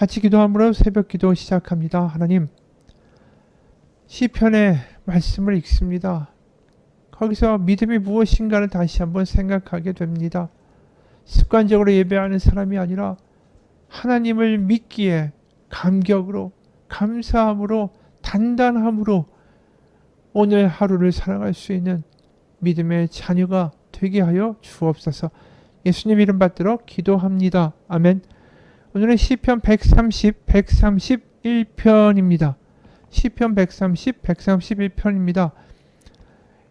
같이 기도함으로 새벽 기도 시작합니다. 하나님, 시편의 말씀을 읽습니다. 거기서 믿음이 무엇인가를 다시 한번 생각하게 됩니다. 습관적으로 예배하는 사람이 아니라 하나님을 믿기에 감격으로, 감사함으로, 단단함으로 오늘 하루를 살아갈 수 있는 믿음의 자녀가 되게 하여 주옵소서. 예수님 이름 받들어 기도합니다. 아멘. 오늘은 시편 131편입니다. 시편 131편입니다.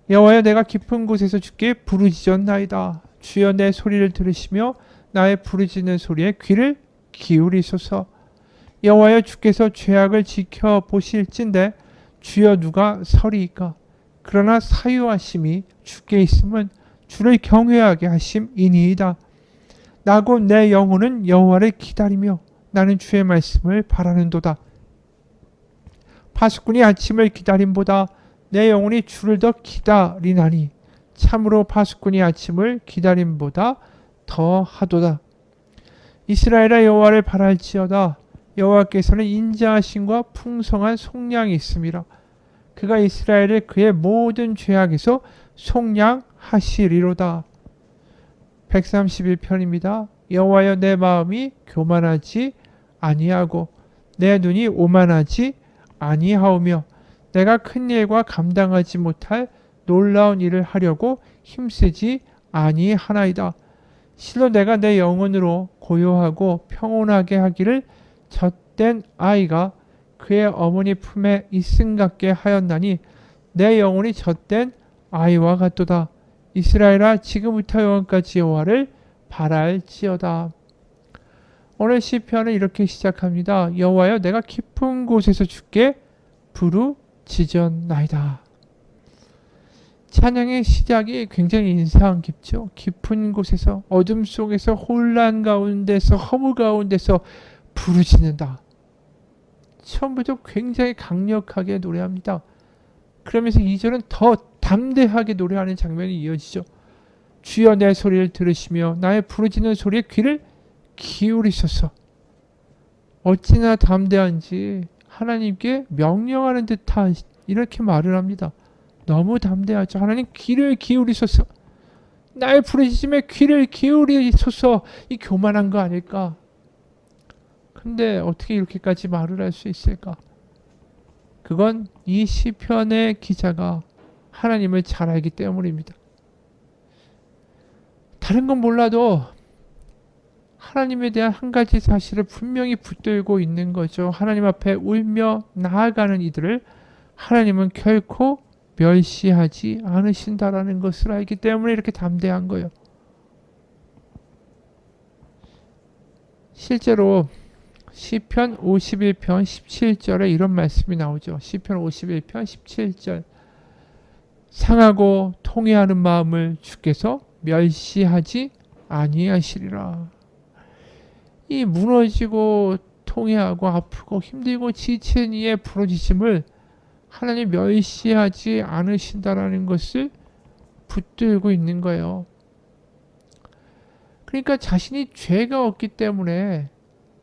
여호와여, 내가 깊은 곳에서 주께 부르짖었나이다. 주여, 내 소리를 들으시며 나의 부르짖는 소리에 귀를 기울이소서. 여호와여, 주께서 죄악을 지켜보실진대 주여 누가 서리이까. 그러나 사유하심이 주께 있음은 주를 경외하게 하심이니이다. 나고 내 영혼은 여호와를 기다리며 나는 주의 말씀을 바라는도다. 파수꾼이 아침을 기다림보다 내 영혼이 주를 더 기다리나니 참으로 파수꾼이 아침을 기다림보다 더하도다. 이스라엘아, 여호와를 바랄지어다. 여호와께서는 인자하심과 풍성한 속량이 있음이라. 그가 이스라엘을 그의 모든 죄악에서 속량하시리로다. 131편입니다. 여호와여, 내 마음이 교만하지 아니하고 내 눈이 오만하지 아니하오며 내가 큰 일과 감당하지 못할 놀라운 일을 하려고 힘쓰지 아니하나이다. 실로 내가 내 영혼으로 고요하고 평온하게 하기를 젖된 아이가 그의 어머니 품에 있음 같게 하였나니 내 영혼이 젖된 아이와 같도다. 이스라엘아, 지금부터 영원까지 여호와를 바랄지어다. 오늘 시편은 이렇게 시작합니다. 여호와여, 내가 깊은 곳에서 주께 부르짖었나이다. 찬양의 시작이 굉장히 인상 깊죠. 깊은 곳에서, 어둠 속에서, 혼란 가운데서, 허무 가운데서 부르짖는다. 처음부터 굉장히 강력하게 노래합니다. 그러면서 2절은 더 담대하게 노래하는 장면이 이어지죠. 주여, 내 소리를 들으시며 나의 부르짖는 소리에 귀를 기울이소서. 어찌나 담대한지 하나님께 명령하는 듯한 이렇게 말을 합니다. 너무 담대하죠. 하나님, 귀를 기울이소서. 나의 부르짖음에 귀를 기울이소서. 이 교만한 거 아닐까? 근데 어떻게 이렇게까지 말을 할 수 있을까? 그건 이 시편의 기자가 하나님을 잘 알기 때문입니다. 다른 건 몰라도 하나님에 대한 한 가지 사실을 분명히 붙들고 있는 거죠. 하나님 앞에 울며 나아가는 이들을 하나님은 결코 멸시하지 않으신다라는 것을 알기 때문에 이렇게 담대한 거예요. 실제로 시편 51편 17절에 이런 말씀이 나오죠. 시편 51편 17절. 상하고 통회하는 마음을 주께서 멸시하지 아니하시리라. 이 무너지고 통회하고 아프고 힘들고 지친 이의 부르짖음을 하나님 멸시하지 않으신다라는 것을 붙들고 있는 거예요. 그러니까 자신이 죄가 없기 때문에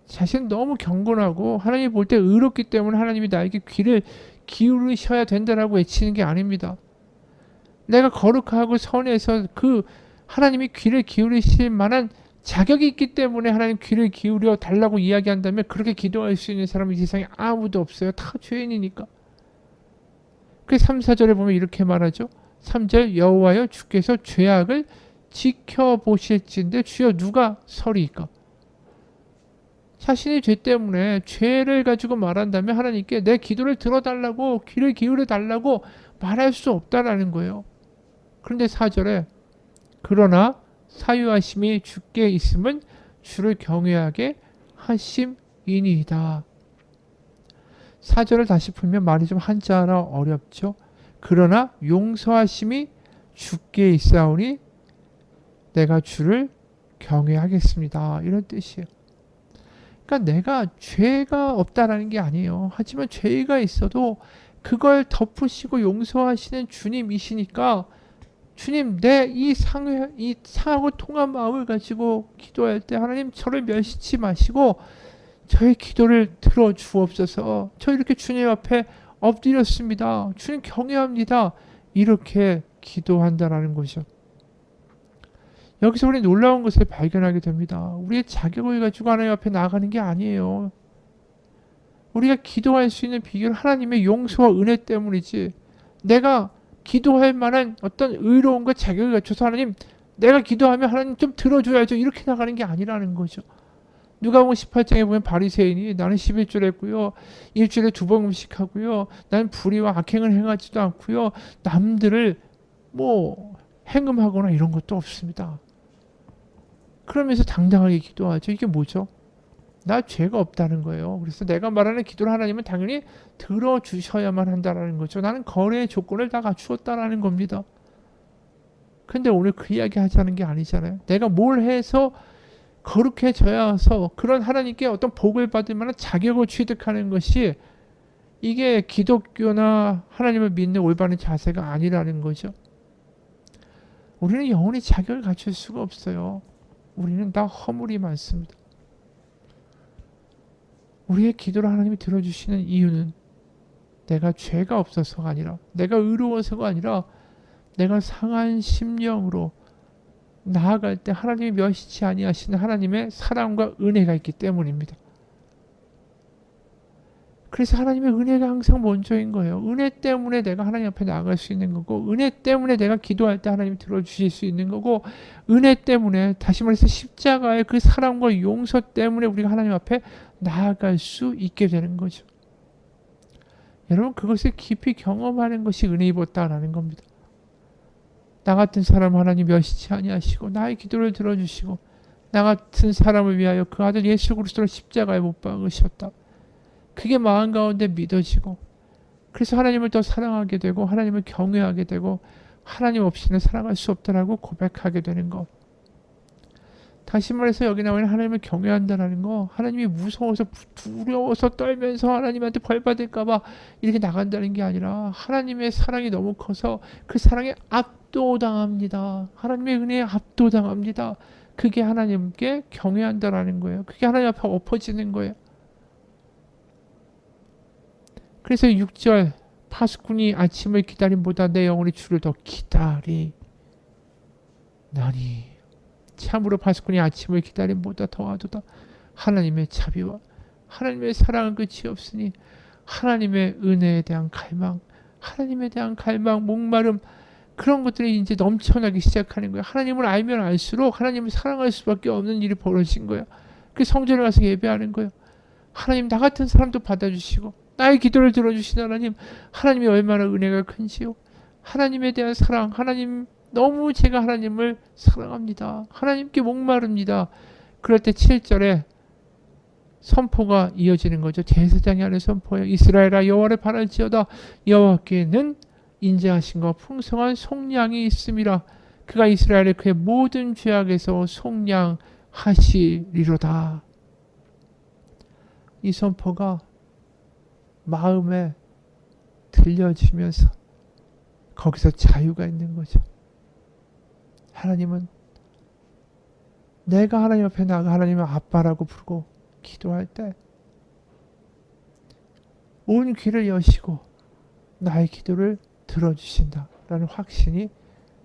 자신은 너무 경건하고 하나님 볼 때 의롭기 때문에 하나님이 나에게 귀를 기울이셔야 된다라고 외치는 게 아닙니다. 내가 거룩하고 선해서 그 하나님이 귀를 기울이실 만한 자격이 있기 때문에 하나님 귀를 기울여 달라고 이야기한다면 그렇게 기도할 수 있는 사람은 이 세상에 아무도 없어요. 다 죄인이니까. 그래서 3, 4절에 보면 이렇게 말하죠. 3절, 여호와여, 주께서 죄악을 지켜보실진데 주여 누가 서리이까. 자신의 죄 때문에 죄를 가지고 말한다면 하나님께 내 기도를 들어달라고, 귀를 기울여 달라고 말할 수 없다라는 거예요. 그런데 4절에 그러나 사유하심이 주께 있음은 주를 경외하게 하심이니이다. 4절을 다시 풀면 말이 좀 한자라 어렵죠. 그러나 용서하심이 주께 있사오니 내가 주를 경외하겠습니다. 이런 뜻이에요. 그러니까 내가 죄가 없다라는 게 아니에요. 하지만 죄가 있어도 그걸 덮으시고 용서하시는 주님이시니까 주님, 내 이 상하고 통한 마음을 가지고 기도할 때 하나님 저를 멸시치 마시고 저의 기도를 들어주옵소서. 저 이렇게 주님 앞에 엎드렸습니다. 주님 경외합니다. 이렇게 기도한다라는 거죠. 여기서 우리 놀라운 것을 발견하게 됩니다. 우리의 자격을 가지고 하나님 앞에 나아가는 게 아니에요. 우리가 기도할 수 있는 비결은 하나님의 용서와 은혜 때문이지, 내가 기도할 만한 어떤 의로움과 자격을 갖춰서 하나님, 내가 기도하면 하나님 좀 들어줘야죠, 이렇게 나가는 게 아니라는 거죠. 누가복음 18장에 보면 바리새인이 나는 11조 했고요, 일주일에 2번 음식하고요, 나는 불의와 악행을 행하지도 않고요, 남들을 행음하거나 이런 것도 없습니다. 그러면서 당당하게 기도하죠. 이게 뭐죠? 나 죄가 없다는 거예요. 그래서 내가 말하는 기도를 하나님은 당연히 들어주셔야만 한다는 거죠. 나는 거래의 조건을 다 갖추었다라는 겁니다. 근데 오늘 그 이야기 하자는 게 아니잖아요. 내가 뭘 해서 거룩해져야 해서 그런 하나님께 어떤 복을 받을 만한 자격을 취득하는 것이, 이게 기독교나 하나님을 믿는 올바른 자세가 아니라는 거죠. 우리는 영원히 자격을 갖출 수가 없어요. 우리는 다 허물이 많습니다. 우리의 기도를 하나님이 들어주시는 이유는 내가 죄가 없어서가 아니라, 내가 의로워서가 아니라, 내가 상한 심령으로 나아갈 때 하나님이 멸시치 아니하시는 하나님의 사랑과 은혜가 있기 때문입니다. 그래서 하나님의 은혜가 항상 먼저인 거예요. 은혜 때문에 내가 하나님 앞에 나아갈 수 있는 거고, 은혜 때문에 내가 기도할 때 하나님이 들어주실 수 있는 거고, 은혜 때문에, 다시 말해서 십자가의 그 사랑과 용서 때문에 우리가 하나님 앞에 나아갈 수 있게 되는 거죠. 여러분, 그것을 깊이 경험하는 것이 은혜 입었다라는 겁니다. 나 같은 사람 하나님 멸시치 아니하시고 나의 기도를 들어주시고 나 같은 사람을 위하여 그 아들 예수 그리스도를 십자가에 못 박으셨다. 그게 마음 가운데 믿어지고, 그래서 하나님을 더 사랑하게 되고 하나님을 경외하게 되고 하나님 없이는 살아갈 수 없다라고 고백하게 되는 것. 다시 말해서 여기 나와 있는 하나님을 경외한다는 거, 하나님이 무서워서 두려워서 떨면서 하나님한테 벌 받을까 봐 이렇게 나간다는 게 아니라, 하나님의 사랑이 너무 커서 그 사랑에 압도당합니다. 하나님의 은혜에 압도당합니다. 그게 하나님께 경외한다라는 거예요. 그게 하나님 앞에 엎어지는 거예요. 그래서 6절, 파수꾼이 아침을 기다림보다 내 영혼이 주를 더 기다리나니. 참으로 파수꾼이 아침을 기다림보다 더하도다. 하나님의 자비와 하나님의 사랑은 끝이 없으니 하나님의 은혜에 대한 갈망, 하나님에 대한 갈망, 목마름, 그런 것들이 이제 넘쳐나기 시작하는 거예요. 하나님을 알면 알수록 하나님을 사랑할 수밖에 없는 일이 벌어진 거예요. 그 성전에 가서 예배하는 거예요. 하나님, 나 같은 사람도 받아주시고 나의 기도를 들어주신 하나님, 하나님이 얼마나 은혜가 큰지요. 하나님에 대한 사랑, 하나님, 너무 제가 하나님을 사랑합니다. 하나님께 목마릅니다. 그럴 때 7절에 선포가 이어지는 거죠. 제사장이 하는 선포예요. 이스라엘아 여호와를 바랄지어다. 여호와께는 인자하신과 풍성한 속량이 있음이라. 그가 이스라엘을 그의 모든 죄악에서 속량하시리로다. 이 선포가 마음에 들려지면서 거기서 자유가 있는 거죠. 하나님은, 내가 하나님 앞에 나가 하나님을 아빠라고 부르고 기도할 때 온 귀를 여시고 나의 기도를 들어주신다라는 확신이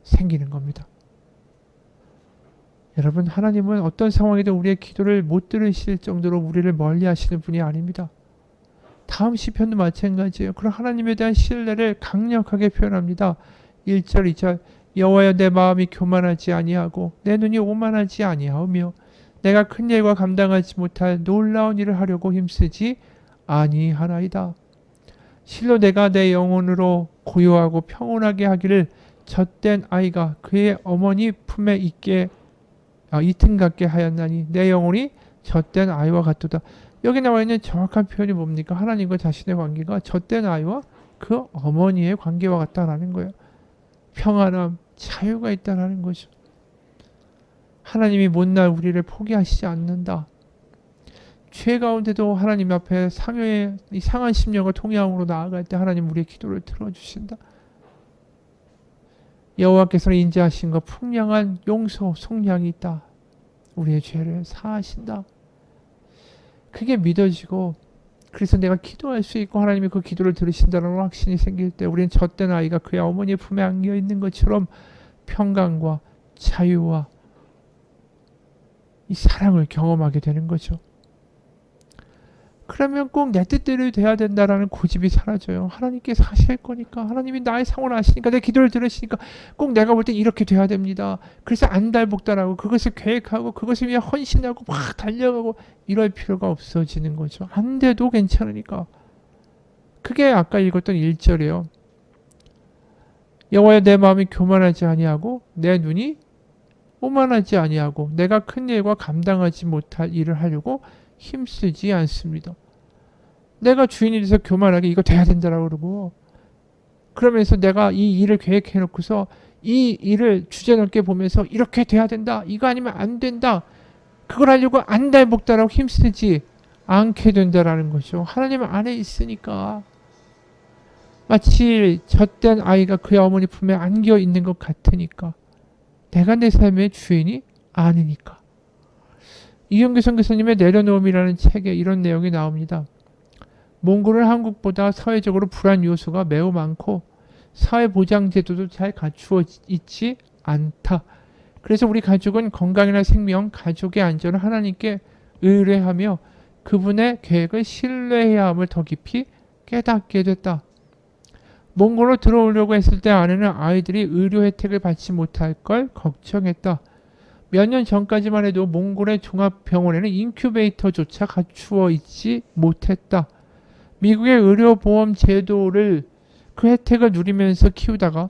생기는 겁니다. 여러분, 하나님은 어떤 상황에도 우리의 기도를 못 들으실 정도로 우리를 멀리 하시는 분이 아닙니다. 다음 시편도 마찬가지예요. 그런 하나님에 대한 신뢰를 강력하게 표현합니다. 1절 2절, 여호와여 내 마음이 교만하지 아니하고 내 눈이 오만하지 아니하오며 내가 큰 일과 감당하지 못할 놀라운 일을 하려고 힘쓰지 아니하나이다. 실로 내가 내 영혼으로 고요하고 평온하게 하기를 젖된 아이가 그의 어머니 품에 이튼 같게 하였나니 내 영혼이 젖된 아이와 같도다. 여기 나와 있는 정확한 표현이 뭡니까? 하나님과 자신의 관계가 젖된 아이와 그 어머니의 관계와 같다라는 거예요. 평안함, 자유가 있다라는 거죠. 하나님이 못날 우리를 포기하시지 않는다. 죄 가운데도 하나님 앞에 이 상한 심령과 통양으로 나아갈 때 하나님 우리의 기도를 들어주신다. 여호와께서는 인자하신과 풍량한 용서, 속량이 있다. 우리의 죄를 사하신다. 그게 믿어지고 그래서 내가 기도할 수 있고 하나님이 그 기도를 들으신다는 확신이 생길 때 우리는 젖된 아이가 그의 어머니의 품에 안겨 있는 것처럼 평강과 자유와 이 사랑을 경험하게 되는 거죠. 그러면 꼭 내 뜻대로 돼야 된다라는 고집이 사라져요. 하나님께서 하실 거니까, 하나님이 나의 상황을 아시니까, 내 기도를 들으시니까 꼭 내가 볼 때 이렇게 돼야 됩니다. 그래서 안달복달하고 그것을 계획하고 그것을 위해 헌신하고 막 달려가고 이럴 필요가 없어지는 거죠. 안 돼도 괜찮으니까. 그게 아까 읽었던 1절이에요. 여호와여 내 마음이 교만하지 아니하고 내 눈이 오만하지 아니하고 내가 큰 일과 감당하지 못할 일을 하려고 힘쓰지 않습니다. 내가 주인이 돼서 교만하게 이거 돼야 된다라고 그러고 그러면서 내가 이 일을 계획해 놓고서 이 일을 주제넘게 보면서 이렇게 돼야 된다. 이거 아니면 안 된다. 그걸 하려고 안달복달하고 힘쓰지 않게 된다라는 거죠. 하나님 안에 있으니까 마치 젖된 아이가 그의 어머니 품에 안겨 있는 것 같으니까 내가 내 삶의 주인이 아니니까. 이경규 선교사님의 내려놓음이라는 책에 이런 내용이 나옵니다. 몽골은 한국보다 사회적으로 불안 요소가 매우 많고 사회보장제도도 잘 갖추어 있지 않다. 그래서 우리 가족은 건강이나 생명, 가족의 안전을 하나님께 의뢰하며 그분의 계획을 신뢰해야 함을 더 깊이 깨닫게 됐다. 몽골로 들어오려고 했을 때 아내는 아이들이 의료 혜택을 받지 못할 걸 걱정했다. 몇 년 전까지만 해도 몽골의 종합병원에는 인큐베이터조차 갖추어 있지 못했다. 미국의 의료보험 제도를 그 혜택을 누리면서 키우다가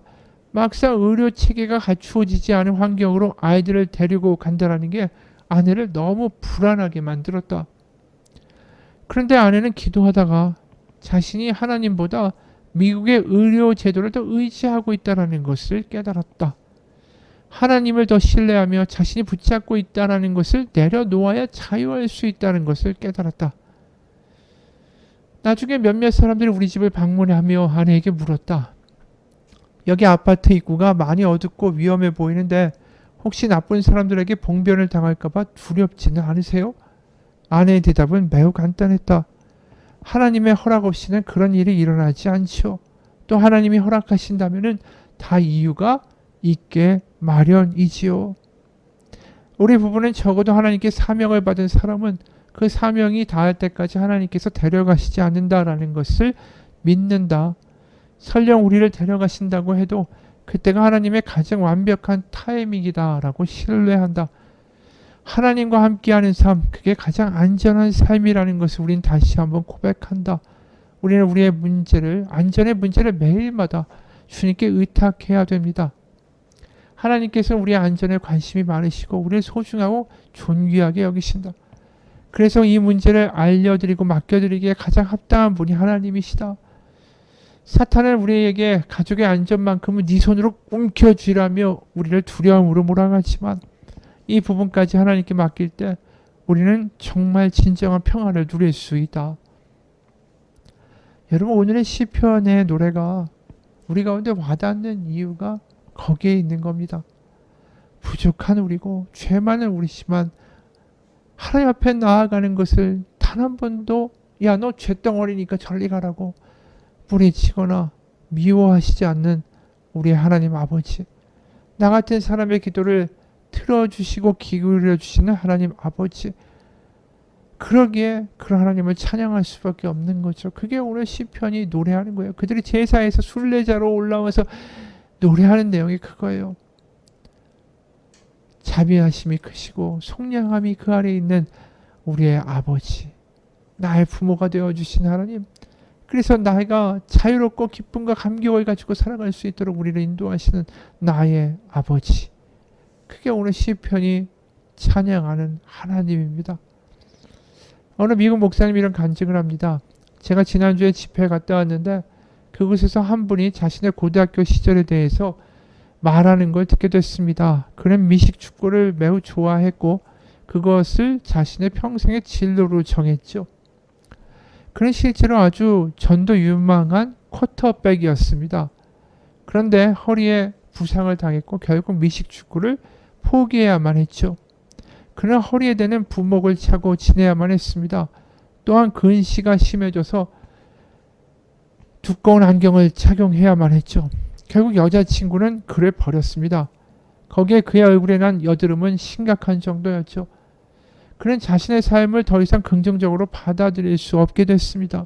막상 의료 체계가 갖추어지지 않은 환경으로 아이들을 데리고 간다는 게 아내를 너무 불안하게 만들었다. 그런데 아내는 기도하다가 자신이 하나님보다 미국의 의료 제도를 더 의지하고 있다는 것을 깨달았다. 하나님을 더 신뢰하며 자신이 붙잡고 있다는 것을 내려놓아야 자유할 수 있다는 것을 깨달았다. 나중에 몇몇 사람들이 우리 집을 방문하며 아내에게 물었다. 여기 아파트 입구가 많이 어둡고 위험해 보이는데 혹시 나쁜 사람들에게 봉변을 당할까봐 두렵지는 않으세요? 아내의 대답은 매우 간단했다. 하나님의 허락 없이는 그런 일이 일어나지 않죠. 또 하나님이 허락하신다면 다 이유가 있게 마련이지요. 우리 부부는 적어도 하나님께 사명을 받은 사람은 그 사명이 닿을 때까지 하나님께서 데려가시지 않는다라는 것을 믿는다. 설령 우리를 데려가신다고 해도 그때가 하나님의 가장 완벽한 타이밍이다라고 신뢰한다. 하나님과 함께하는 삶, 그게 가장 안전한 삶이라는 것을 우린 다시 한번 고백한다. 우리는 우리의 문제를, 안전의 문제를 매일마다 주님께 의탁해야 됩니다. 하나님께서는 우리의 안전에 관심이 많으시고 우리를 소중하고 존귀하게 여기신다. 그래서 이 문제를 알려드리고 맡겨드리기에 가장 합당한 분이 하나님이시다. 사탄은 우리에게 가족의 안전만큼은 네 손으로 움켜쥐라며 우리를 두려움으로 몰아가지만 이 부분까지 하나님께 맡길 때 우리는 정말 진정한 평안을 누릴 수 있다. 여러분 오늘의 시편의 노래가 우리 가운데 와닿는 이유가 거기에 있는 겁니다. 부족한 우리고 죄 많은 우리지만 하나님 앞에 나아가는 것을 단 한 번도 야 너 죄덩어리니까 저리 가라고 뿌리치거나 미워하시지 않는 우리 하나님 아버지, 나 같은 사람의 기도를 들어주시고 기울여 주시는 하나님 아버지, 그러기에 그런 하나님을 찬양할 수밖에 없는 거죠. 그게 오늘 시편이 노래하는 거예요. 그들이 제사에서 순례자로 올라와서 노래하는 내용이 그거예요. 자비하심이 크시고 속량함이 그 아래에 있는 우리의 아버지, 나의 부모가 되어주신 하나님, 그래서 나이가 자유롭고 기쁨과 감격을 가지고 살아갈 수 있도록 우리를 인도하시는 나의 아버지, 그게 오늘 시편이 찬양하는 하나님입니다. 어느 미국 목사님이 이런 간증을 합니다. 제가 지난주에 집회에 갔다 왔는데 그곳에서 한 분이 자신의 고등학교 시절에 대해서 말하는 걸 듣게 됐습니다. 그는 미식축구를 매우 좋아했고 그것을 자신의 평생의 진로로 정했죠. 그는 실제로 아주 전도 유망한 쿼터백이었습니다. 그런데 허리에 부상을 당했고 결국 미식축구를 포기해야만 했죠. 그는 허리에 대는 부목을 차고 지내야만 했습니다. 또한 근시가 심해져서 두꺼운 안경을 착용해야만 했죠. 결국 여자친구는 그를 버렸습니다. 거기에 그의 얼굴에 난 여드름은 심각한 정도였죠. 그는 자신의 삶을 더 이상 긍정적으로 받아들일 수 없게 됐습니다.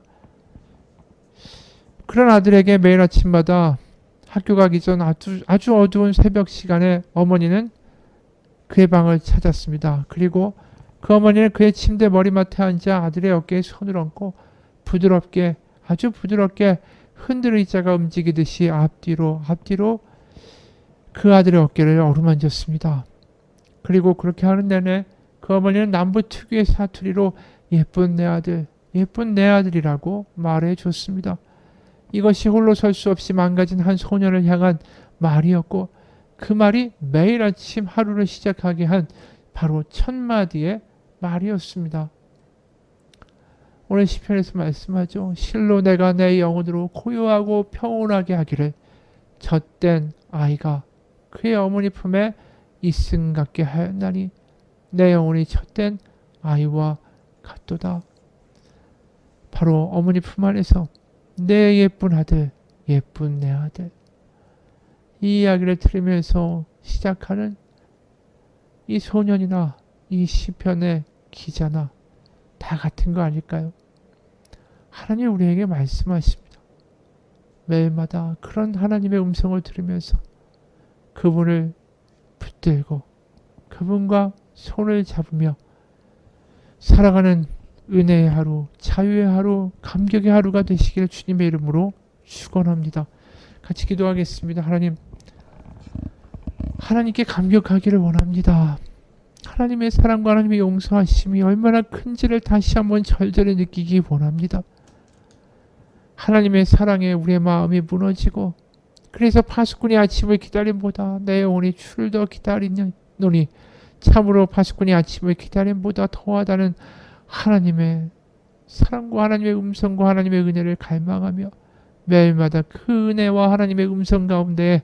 그런 아들에게 매일 아침마다 학교 가기 전 아주 어두운 새벽 시간에 어머니는 그의 방을 찾았습니다. 그리고 그 어머니는 그의 침대 머리맡에 앉아 아들의 어깨에 손을 얹고 부드럽게, 아주 부드럽게 흔들의자가 움직이듯이 앞뒤로 그 아들의 어깨를 어루만졌습니다. 그리고 그렇게 하는 내내 그 어머니는 남부 특유의 사투리로 예쁜 내 아들, 예쁜 내 아들이라고 말해줬습니다. 이것이 홀로 설 수 없이 망가진 한 소년을 향한 말이었고, 그 말이 매일 아침 하루를 시작하게 한 바로 첫 마디의 말이었습니다. 오늘 시편에서 말씀하죠. 실로 내가 내 영혼으로 고요하고 평온하게 하기를 젖된 아이가 그의 어머니 품에 있음 같게 하였나니 내 영혼이 젖된 아이와 같도다. 바로 어머니 품 안에서 내 예쁜 아들, 예쁜 내 아들, 이 이야기를 들으면서 시작하는 이 소년이나 이 시편의 기자나 다 같은 거 아닐까요? 하나님 우리에게 말씀하십니다. 매일마다 그런 하나님의 음성을 들으면서 그분을 붙들고 그분과 손을 잡으며 살아가는 은혜의 하루, 자유의 하루, 감격의 하루가 되시기를 주님의 이름으로 축원합니다. 같이 기도하겠습니다. 하나님께 감격하기를 원합니다. 하나님의 사랑과 하나님의 용서하심이 얼마나 큰지를 다시 한번 절절히 느끼기 원합니다. 하나님의 사랑에 우리의 마음이 무너지고, 그래서 파수꾼이 아침을 기다림보다 내 영혼이 주를 더 기다리노니 참으로 파수꾼이 아침을 기다림보다 더하다는 하나님의 사랑과 하나님의 음성과 하나님의 은혜를 갈망하며 매일마다 그 은혜와 하나님의 음성 가운데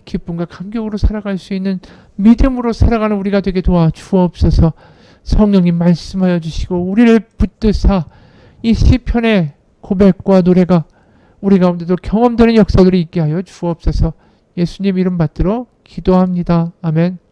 기쁨과 감격으로 살아갈 수 있는 믿음으로 살아가는 우리가 되게 도와주옵소서. 성령님 말씀하여 주시고 우리를 붙드사 이 시편의 고백과 노래가 우리 가운데도 경험되는 역사들이 있게 하여 주옵소서. 예수님 이름 받들어 기도합니다. 아멘.